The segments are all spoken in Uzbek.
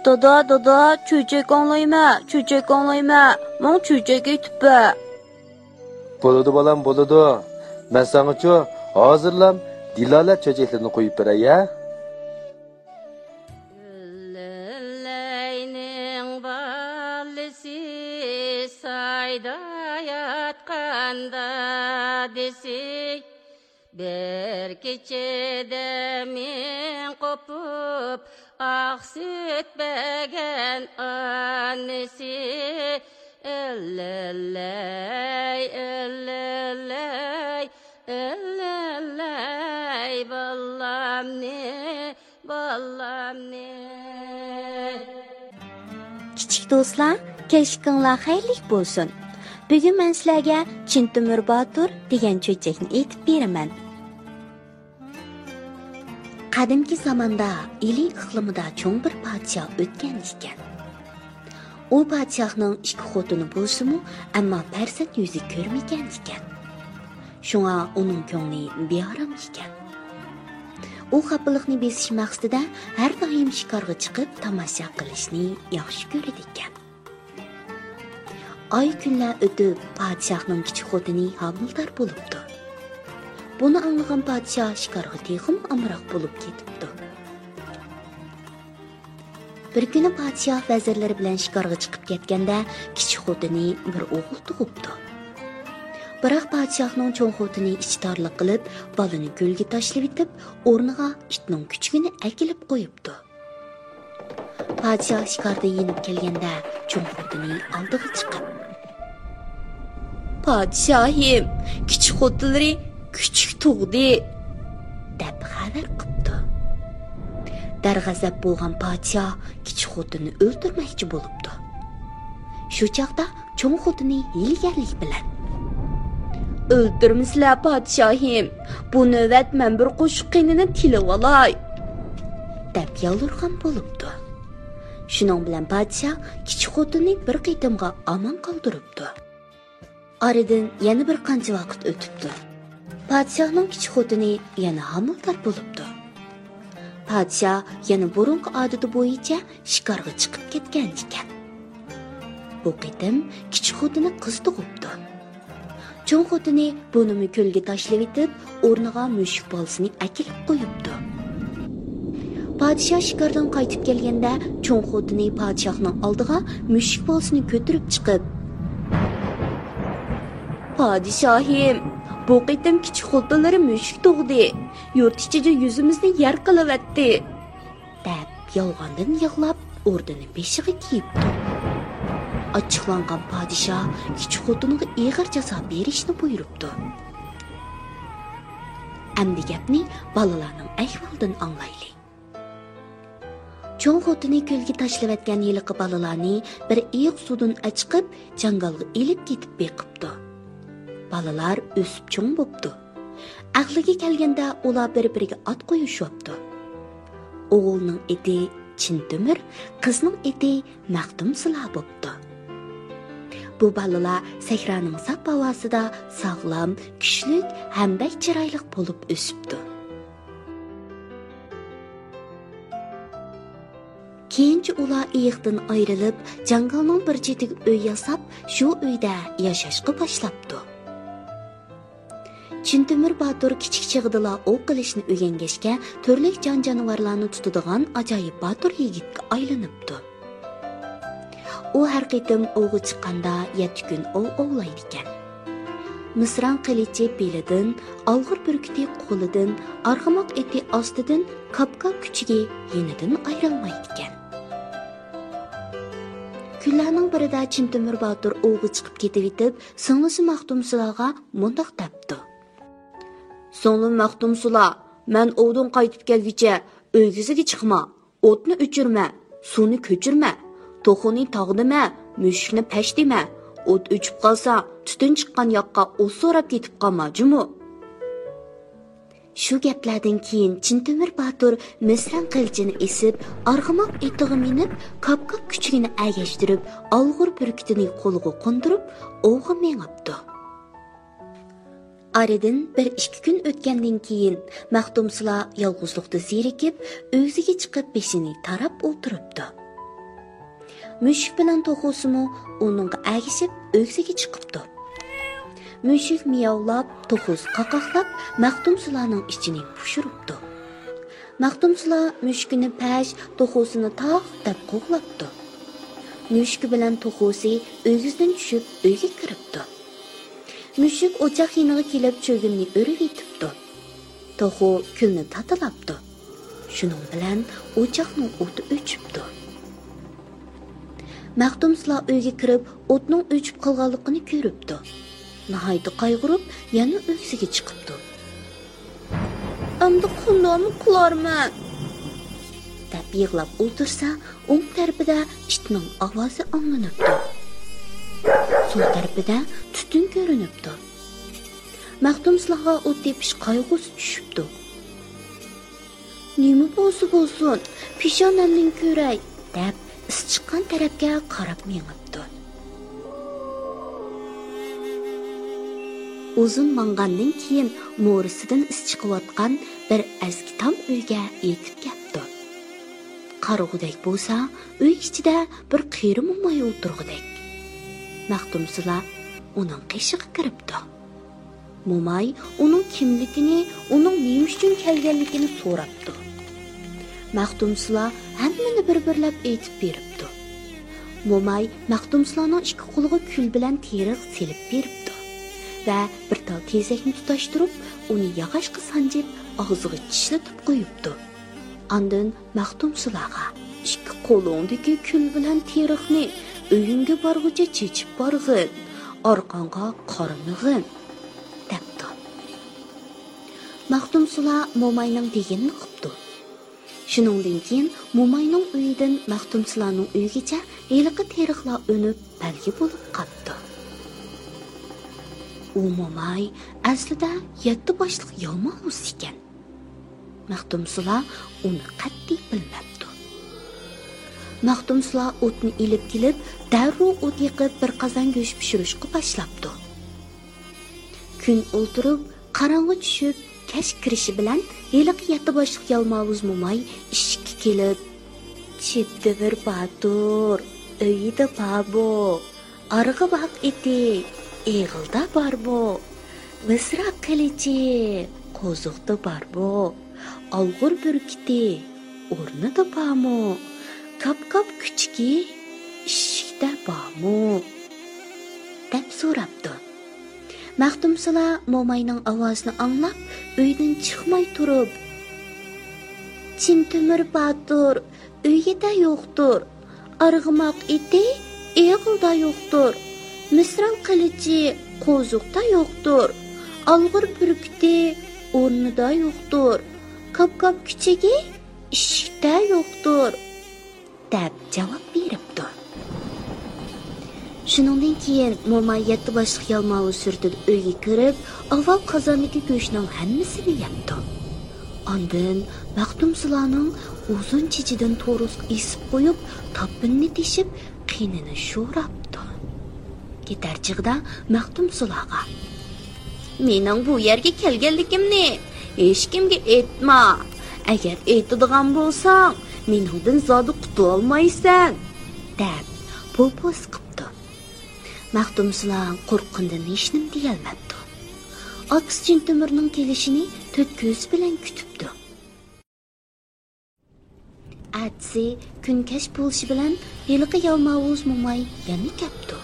Dada, çöçek anlayma. Mon çöçek etip. Boladı balam, boladı. Ben sana ço, hazırlam, dilalet çöçeklerini koyup beray ya. Leynin balisi sayda yatkanda desek, bir keçede min kopup ak süt begen annesi. Ellelley ballam ne. Kichik do'stlar, kechqurunlar xayrli bo'lsin. Bugun men sizlarga Chintumur Botur degan cho'chakni aytib beraman. Qadimgi zamonda Ili iqlimida cho'ng bir podshoh o'tgan ekan. U podshohning ikki xotini bo'lsa-mu, ammo farzand yuzi ko'rmagan ekan. Shunga uning ko'ngli beorom ekan. U xafalikni besish maqsadida har doim shikorga chiqib tomosha qilishni yaxshi ko'radi ekan. Oy kunlar o'tib, podshohning kichik xotini homildor bo'libdi. Buni anglagan podshoh shikorga texim amroq bo'lib ketibdi. Bir kuni podshoh vazirlari bilan shikorga chiqib ketganda, kichik xotini bir o'g'il tug'ibdi. Biroq podshohning cho'ng xotini ichtorlik qilib, bolani ko'lga tashlab etib, o'rniga itning kuchugini akilib qo'yibdi. Podshoh shikorda yenib kelganda, cho'ng xotini oldiga chiqib: "Podshohim, kichik xotinlari kuchuk tug'di", deb xabar qildi. Darg'azab bo'lgan podshoh kichik xotinni o'ldirmoqchi bo'libdi. Shu chaqda cho'ng xotini hilgarlik bilan: "O'ldirmisizlar podshohim, bu navbat men bir qo'shiq qinini tilib olay", deb yolurgan bo'libdi. Shuning bilan podshoh kichik xotinni bir qitimga omon qoldiribdi. Oradan yana bir qancha vaqt o'tibdi. Podshohning kichik xotini yana homildor bo'libdi. Podshoh yana burungi odati bo'yicha shikorga chiqib ketgan ekan. Bu qitim kichik xotini qiz tug'ibdi. Cho'ng xotini bunimi ko'lga tashlab etib, o'rniga mushuk bolasini akilib qo'yibdi. Podshoh shikordan qaytib kelganda, cho'ng xotini podshohning oldiga mushuk bolasini ko'tarib chiqib: "Podshohim, bu qitim kichik xotinlari mushuk tug'di. Yurt ichida yuzimizni yer qilyapti", deb yolg'ondan yig'lab, o'rnini beshiga kiyibdi. Açıqlanğan padişah kichik xotiniga ig'ir jazo berishni buyuribdi. Endi gapni balalarning ahvolidan anglaylik. Cho'ng xotini ko'lga tashlavatgan yiliqi balalarni bir iyiq suvdan achiqib, jangalga elib ketib beqibdi. Balalar o'sib cho'ng bo'pti. Aqliga kelganda ular bir-biriga ot qo'yishyapti. O'g'ilning eti Chintumur, qizning eti Maxtumsula bo'pti. Bu balalar sahraning sap havosida sog'lom, kuchli, hambak chiroyli bo'lib o'sibdi. Keyinchi ular iyiqdan ayrilib, jangalning bir chetiga uy yasab, shu uyda yashashga boshlabdi. Chintumur Botur kichik chig'idila o'q qilishni o'rgangachga, turli jon-jonivorlarni tutadigan ajoyib Botur yigitga aylanibdi. U har qitim o'g'i chiqqanda 7 kun ovlaydi ekan. Misran qilichi belidan, olg'ir burkuti qo'lidan, arg'amoq eti ostidan, kapkap kuchiga yenidan ayrilmaydi ekan. Kunlarning birida Chintumur Botur o'g'i chiqib ketib etib, singlisi Maxtumsulaga mundoq debdi: "Singlim Maxtumsula, men ovdan qaytib kelguncha o'ygiziga chiqma, o'tni o'chirma, suvni ko'chirma, to'xini tog'dima, mushukni pashdima, o't o'chib qolsa, tutun chiqqan yoqqa o't so'rab ketib qolma, jumu." Shu gaplardan keyin Chintumur Botur misran qilichini esib, arg'amoq etiga minib, kapkap kuchugini agashtirib, olg'ir burkutini qo'liga qo'ndirib, o'g'i mengibdi. Aradan 1-2 kun o'tgandan keyin Maxtumsula yolg'izlikda zerikib, o'ziga chiqib beshini tarab o'tiribdi. Müşük bilan to'xusimi uningga agishib o'ksiga chiqibdi. Müşük miyovlab, to'xus qaqaqlab, Maxtumsulaning ichini pushiribdi. Maxtumsula müşkini pash, to'xusini taq deb qo'g'labdi. Müşük bilan to'xusi o'g'izdan tushib uyga kiribdi. Müşük o'choq yiniga kelib cho'gimni o'rib yetibdi. To'xu kulni tatilabdi. Shuning bilan o'choqning o'ti o'chibdi. Maxtumsula uyga kirib, o'tning o'chib qolganligini ko'ribdi. Nihoyat qayg'urib, yana o'ksiga chiqibdi. Amdi qullarni qilarman deb yig'lab o'tirsa, o'ng tarafida itning ovozi anglanibdi. So'l tarafida tutun ko'rinibdi. Maxtumsulaga o't tepish qayg'usi tushibdi. Nima bo'lsin, peshonamning ko'ray deb is chiqqan tarafga qarab mengibdi. Uzun mangandan keyin mo'risidan is chiqayotgan bir eski tam uyga yetib keldi. Qarag'udek bo'lsa, uy ichida bir qiyri mo'may o'tirg'udek. Maxtumsula uning qishig'i kiribdi. Mo'may uning kimligini, uning nima uchun kelganligini so'rabdi. Maxtumsula hammani bir-birlab aytib beribdi. Mo'may Maxtumsulaning ikki qo'liga kul bilan teriq selib beribdi va bir tal tezakni tutashtirib, uni yog'ochga sanjib, og'ziga tishlatib qo'yibdi. Ondan Maxtumsulaga ikki qo'lingdagi kul bilan teriqni uyingga borguncha chechib borg'in, orqangga qaramag'in debdi. Maxtumsula Mo'mayning deganini qilibdi. Shuningdan keyin Mo'mayning uyidan Maxtumsulaning uyigacha heliqi teriqlar o'nib balgi bo'lib qoldi. U Mo'may aslida 7 boshliq yalmog'uz ekan. Maxtumsula uni qat'iy bilmabdi. Maxtumsula o'tni ilib kelib, darrov o't yiqib bir qozon go'sht pishirishga boshlabdi. Kun o'ltirib, qarong'i tushib, kech kirishi bilan heliqi 7 boshliq yalmog'uz Mo'may ishga kelib, "Chipda bir batur, uyida babo, arg'a baq eti, eg'ilda bar bu, visraq qilichi, qo'ziqda bar bu, olg'ur burkiti, o'rnida bormi, kap-kap kuchki, ishikda bormi?" deb so'rabdi. Maxtumsula Mo'mayning ovozini anglab, uydan chiqmay turib, "Chintemir batur, uyida yo'qdir, arg'imoq eti, eg'ilda yo'qdir, misran qilichi qo'ziqda yo'qdir, olg'ir burkiti o'rnida yo'qdir, kap-kap kichigi ishikda yo'qdir" deb javob beribdi. Shuningdan keyin Mo'may 7 boshliq yalmog'uz surtib uyga kirib, avval qozondagi go'shtning hammasini yebdi. Ondan Maxtumsulaning uzun chichidan to'rusqa esib qo'yib, toppinni teshib, qinini sho'rabdi. Ketarchig'da Maxtumsulaga: "Mening bu yerga kelganligimni hech kimga aytma. Agar aytadigan bo'lsang, mendan zodi qutula olmaysan" deb po'pos qildi. Maxtumsula qo'rqqandan hech nima deyolmabdi. Aks Chintemirning kelishini to'rt ko'z bilan kutibdi. Atsi kunkash bo'lishi bilan heliqi yalmog'uz Mo'may yana kelibdi.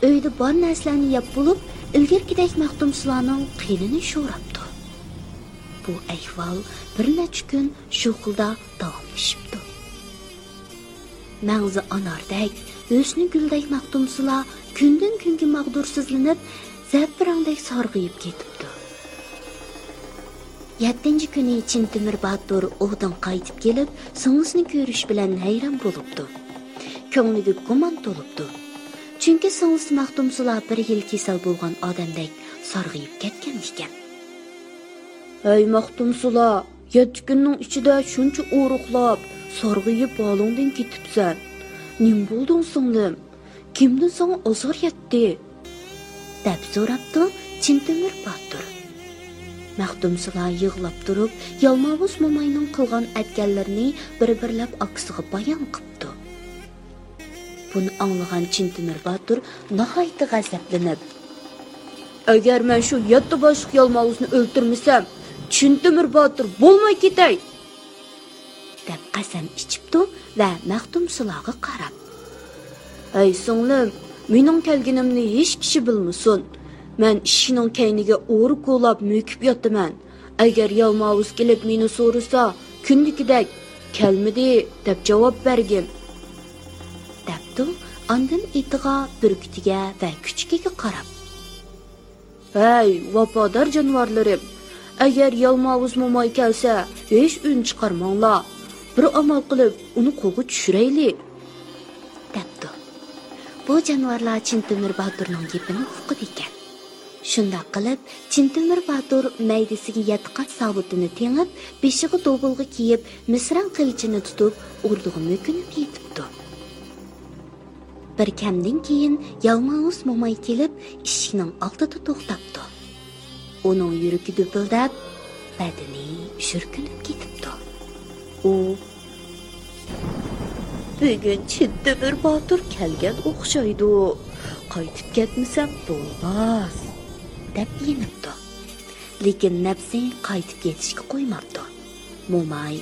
Uyda bor narsalarni yeb bo'lib, ilgirgidek Maxtumsulaning qinini sho'rabdi. Bu ahvol bir necha kun shu xilda davomlashibdi. Mangzi anordek, o'sni guldek Maxtumsula kundan kunga mag'dursizlanib, zabrangdek sarg'ayib ketibdi. 7-chi kuni Chintemir Batur o'g'dan qaytib kelib, singlisini ko'rish bilan hayron bo'libdi. Ko'ngliga gumon to'libdi. Chunki singlisi Maxtumsula bir yil kasal bo'lgan odamdek sarg'ayib ketgan ekan. "Ey Maxtumsula, 7 kunning ichida shuncha o'ruqlab, sarg'ayib bolingdan ketibsan. Nim bo'lding singlim? Kimdan sana azor yetdi?" deb so'rabdi Chintemir Batur. Maxtumsula yig'lab turib, yalmog'uz Mo'mayning qilgan atganlarini bir-birlab aksiga bayon qildi. Buni anglagan Chintimir Batur nihoyatda g'azablanib, agar men shu yetti boshliq Yalmog'izni o'ltirmasam, Chintimir Batur bo'lmay ketay, deb qasam ichibdi va Maxtumsulaga qarab, "Ey singlim, mening kelganimni hech kishi bilmasin. Men ishining kayniga o'ri qo'lab mo'kib yotaman. Agar Yalmog'iz kelib meni so'rasa, kundikidek kelmadi deb javob bergin." Debdi, ondan itiga, burkutiga va kuchkiga qarab, "Ey, vafodor jonivorlarim, agar Yalmog'iz mo'may kelsa, hech un chiqarmanglar. Bir amal qilib uni qo'lga tushiraylik," debdi. Bu jonivorlar Chintimir Baturning gapini uqdi ekan. Shunda qilib, Chintimir Batur maydasiga yatqat sabutini tengib, beshiga do'bulg'i kiyib, misran qilichini tutib, o'rniga mo'kinib yetibdi. Bir kamdan keyin Yalmog'iz mo'may kelib, eshikning oldida to'xtabdi. Uning yuragi dupildab, badani shurkinib ketibdi. U bugun Chintimir Batur kelgan o'xshaydi. Qaytib ketmasam bo'lmas, deb yenibdi. Lekin nafsi qaytib ketishga qo'ymabdi. Mo'may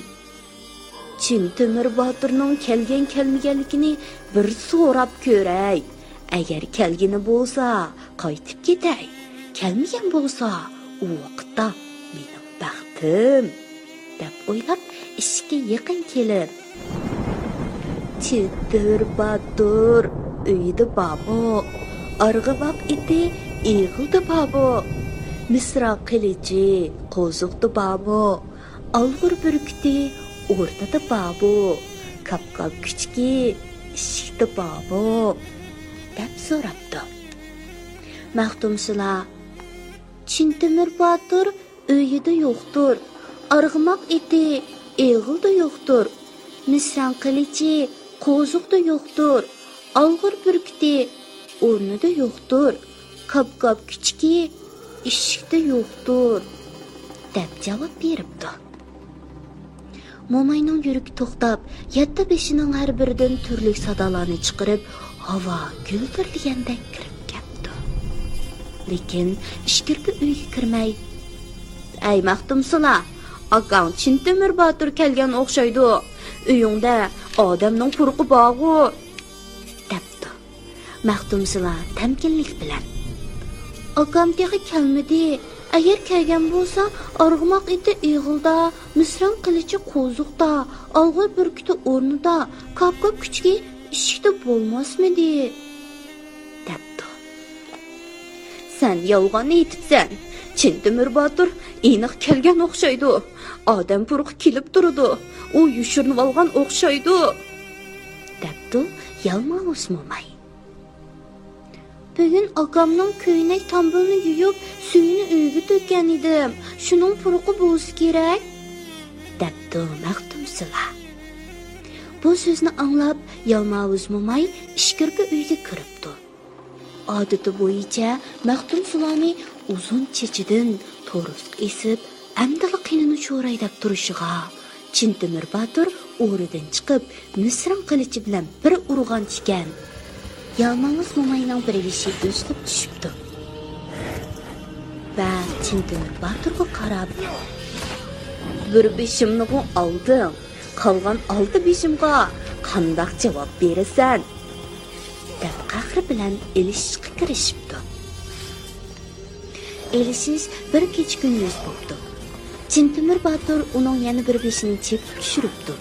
Chintimir Baturning kelmaganligini bir so'rab ko'ray. Agar kelgini bo'lsa, qaytib ketay. Kelmagan bo'lsa, u vaqtda mening baxtim, deb o'ylab eshikka yaqin kelib, Chintimir Batur uyida babo, arg'avoq iti eg'ildi babo, misra qilichi qo'ziqdi babo, olg'ir burkuti o'rtada babo, kapkap kichki eshikda babo, deb so'rabdi. Maxtumsula, Chintimir Batur uyida yo'qdir, arg'avoq iti eg'ildi yo'qdir, misra qilichi qo'ziqda yo'qdir, olg'ir burkuti o'rnida yo'qdir, kapkap kichki eshikda yo'qdir, deb javob beribdi. Mo'mayning yuragi to'xtab, yatta beshining har biridan turli sadolarni chiqarib, havo guldirligandek kirib ketdi. Lekin ishkirga uyga kirmay, "Ey Maxtumsula, akang Chintimir Batur kelgan o'xshaydi. Uyingda odamning purqi bor-ku," debdi. Maxtumsula tamkinlik bilan, "Akam texi kelmadi. Agar kelgan bo'lsa, arg'umoq iti eg'ilda, misran qilichi qo'ziqda, olg'ir burkuti o'rnida, kapkap kichki eshikda bo'lmasmidi?" debdi. "Sen yolg'on aytibsan. Chintimir Batur aniq kelgan o'xshaydi. Odam purqi kelib turdi. U yushirinib olgan o'xshaydi," debdi Yalmog'iz mo'may. "Bugun akamning ko'ynak tambulni yuyib, suyini uyga to'kkan edim. Shuning purqi bo'lsa kerak," debdi Maxtumsula. Bu so'zni anglab, Yalmog'iz mo'may ishkirga uyga kiribdi. Odati bo'yicha Maxtumsulani uzun chechidan to'risq esib, amdili qinini cho'raydab turishiga Chintimir Batur o'ridan chiqib, misran qilichi bilan bir urg'an chikan. Yalmog'iz mo'mayning bir ishi o'sib tushibdi. Va Chintimir Baturga qarab, "Bir beshimni oldim, qolgan 6 beshimga qandoq javob berasan?" deb qahri bilan elishishga kirishibdi. Elishish bir kecha kunduz bo'ldi. Chintimir Batur uning yana bir beshini chepib tushiribdi.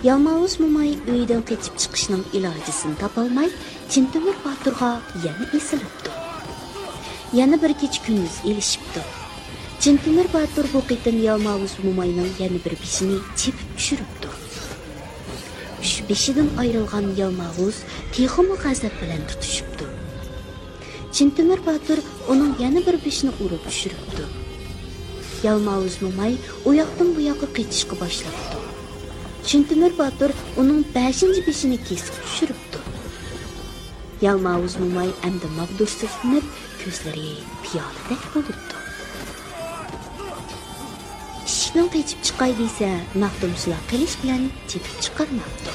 Yalmog'iz mo'may uydan qochib chiqishning ilojisini topolmay, Chintimir Baturga yana esilibdi. Yana bir kecha kunduz elishibdi. Chintimir Batur bu qitim Yalmog'iz mo'mayning yana bir beshini chepib tushiribdi. Shu beshidan ayrilgan Yalmog'iz texmi g'azab bilan tutishibdi. Chintimir Batur uning yana bir beshini urib tushiribdi. Yalmog'iz mo'may u yoqdan bu yoqqa qochishga boshlabdi. Chintimir Batur uning 5-beshini kesib tushiribdi. Yalmog'iz mo'may endi mag'dursizlanib, ko'zlari piyoladek bo'libdi. Ishdan qochib chiqay desa, Maxtumsula qilish bilan chepib chiqarmabdi.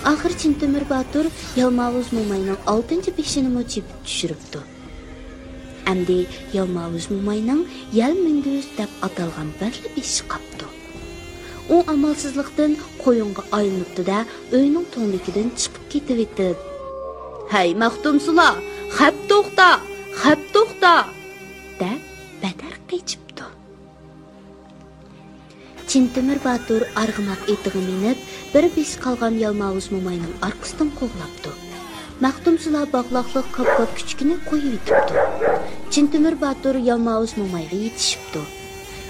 Ahir Çintemir Batur Yalmavuz Momayning 6-beshini mo'chib tushiribdi. Endi Yalmavuz Momayning Yal Minguz deb atalgan birli beshi qapti. U amalsizlikdan qo'yinga aylanibdi-da, uyning to'nligidan chiqib ketib etdi. "Hey Maxtumsula, xap to'xta!" deb badar qechibdi. Çintemir Batur arg'umoq etiga minib, bir besh qolgan Yalmavuz Momayning orqasidan qo'g'labdi. Maxtumsula bog'loqliq qop-qop kuchukni qo'yib etibdi. Çintemir Batur Yalmavuz Momayga yetishibdi.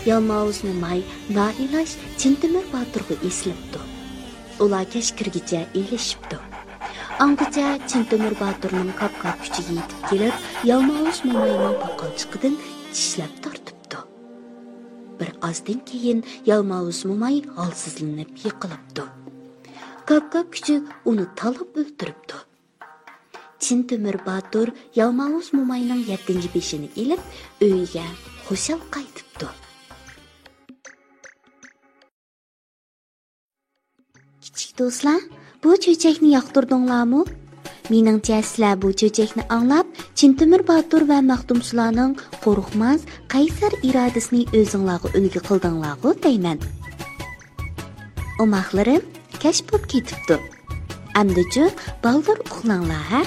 Yalmavuz Momay noiloj Çintemir Baturga eslibdi. Ular kashkirgacha elishibdi. Angacha Çintemir Baturning qop-qop kuchiga yetib kelib, Yalmavuz Momayning poqolchiqidan tishlab tortibdi. Bir ozdan keyin Yalmavuz Momay holsizlanib yiqilibdi. Qop-qop kuchuk uni talab o'ltiribdi. Çintemir Batur Yalmavuz Momayning 7-beshini ilib, uyiga xushal qaytibdi. Kichik do'stlar, bu cho'chakni yoqtirdinglarmi? Meningcha sizlar bu cho'chakni anglab, Çintemir Batur va Maxtumsulaning qo'rqmas, qaysar irodasini o'zinglarga ulgu qildinglar-ku deyman. Umoqlarim kashf bo'lib ketibdi. Amdichu baldir uxlanglar ha?